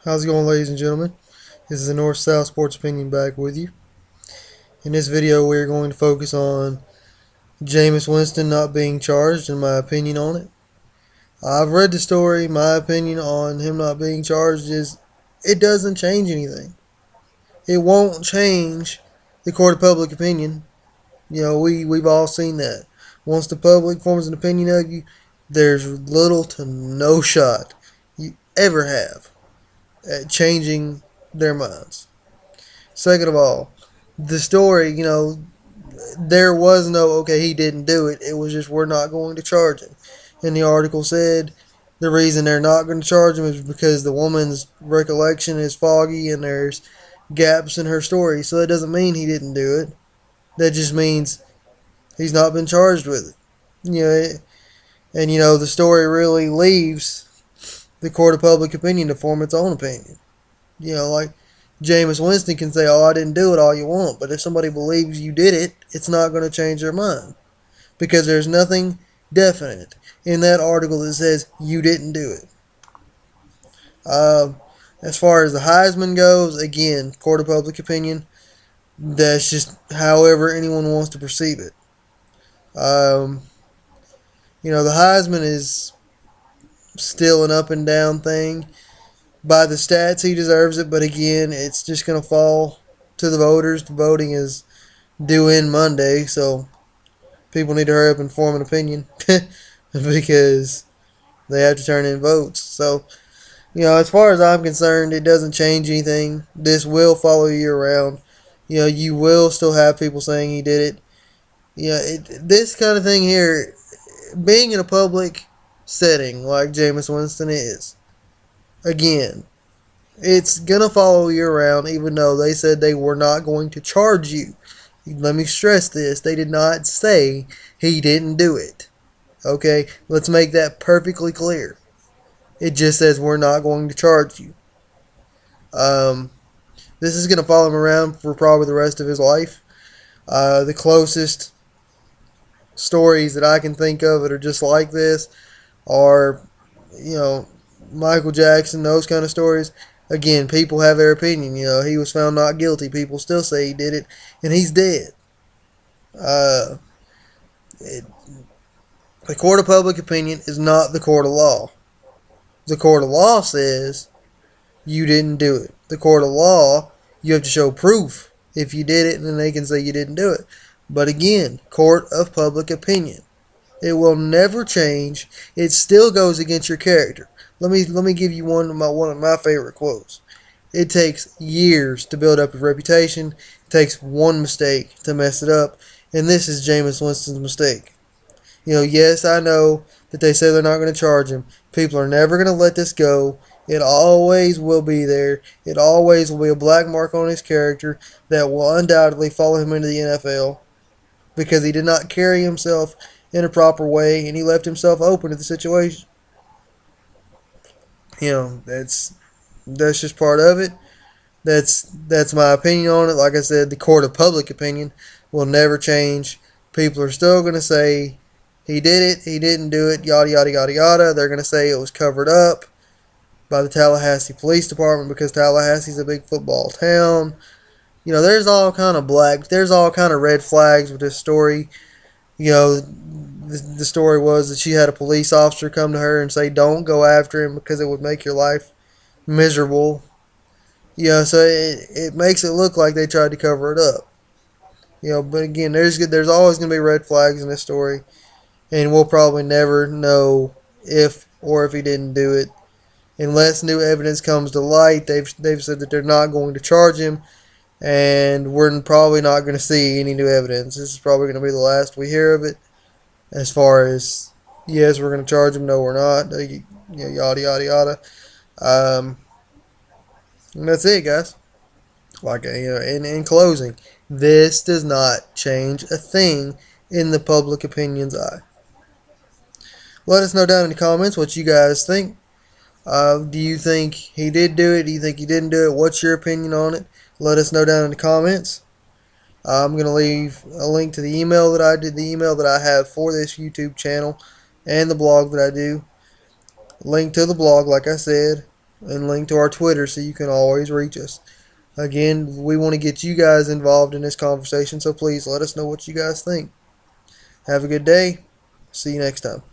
How's it going, ladies and gentlemen? This is the North-South Sports Opinion back with you. In this video, we're going to focus on Jameis Winston not being charged and my opinion on it. I've read the story. My opinion on him not being charged is it doesn't change anything. It won't change the court of public opinion. We've all seen that. Once the public forms an opinion of you, there's little to no shot you ever have at changing their minds. Second of all, the story, there was no, okay, he didn't do it. It was just, we're not going to charge him. And the article said the reason they're not going to charge him is because the woman's recollection is foggy and there's gaps in her story. So that doesn't mean he didn't do it. That just means he's not been charged with it. The story really leaves the court of public opinion to form its own opinion. Like Jameis Winston can say, I didn't do it, all you want. But if somebody believes you did it, it's not going to change their mind. Because there's nothing definite in that article that says you didn't do it. As far as the Heisman goes, again, court of public opinion, that's just however anyone wants to perceive it. The Heisman is still an up and down thing. By the stats, he deserves it, but again, it's just going to fall to the voters. The voting is due in Monday, so people need to hurry up and form an opinion because they have to turn in votes. So, as far as I'm concerned, it doesn't change anything. This will follow you around. You will still have people saying he did it. This kind of thing here, being in a public setting like Jameis Winston is, again, it's going to follow you around even though they said they were not going to charge you. Let me stress this. They did not say he didn't do it. Okay? Let's make that perfectly clear. It just says we're not going to charge you. This is going to follow him around for probably the rest of his life. The closest stories that I can think of that are just like this are, Michael Jackson, those kind of stories. Again, people have their opinion. He was found not guilty. People still say he did it, and he's dead. The court of public opinion is not the court of law. The court of law says you didn't do it. The court of law, you have to show proof if you did it, and then they can say you didn't do it. But again, court of public opinion. It will never change. It still goes against your character. Let me give you one of my favorite quotes. It takes years to build up a reputation. It takes one mistake to mess it up. And this is Jameis Winston's mistake. Yes, I know that they say they're not going to charge him. People are never going to let this go. It always will be there. It always will be a black mark on his character that will undoubtedly follow him into the NFL because he did not carry himself in a proper way and he left himself open to the situation. That's just part of it. That's my opinion on it. Like I said, the court of public opinion will never change. People are still going to say he did it, he didn't do it, yada, yada, yada, yada. They're going to say it was covered up by the Tallahassee Police Department because Tallahassee's a big football town. There's all kind of red flags with this story. The story was that she had a police officer come to her and say, don't go after him because it would make your life miserable. So it makes it look like they tried to cover it up. But again, there's always going to be red flags in this story. And we'll probably never know if he didn't do it. Unless new evidence comes to light, they've said that they're not going to charge him. And we're probably not going to see any new evidence. This is probably going to be the last we hear of it. As far as, yes, we're going to charge him, no, we're not. Yada, yada, yada. And that's it, guys. In closing, this does not change a thing in the public opinion's eye. Let us know down in the comments what you guys think. Do you think he did do it? Do you think he didn't do it? What's your opinion on it? Let us know down in the comments. I'm going to leave a link to the email that I have for this YouTube channel and the blog that I do. Link to the blog, like I said, and link to our Twitter so you can always reach us. Again, we want to get you guys involved in this conversation, so please let us know what you guys think. Have a good day. See you next time.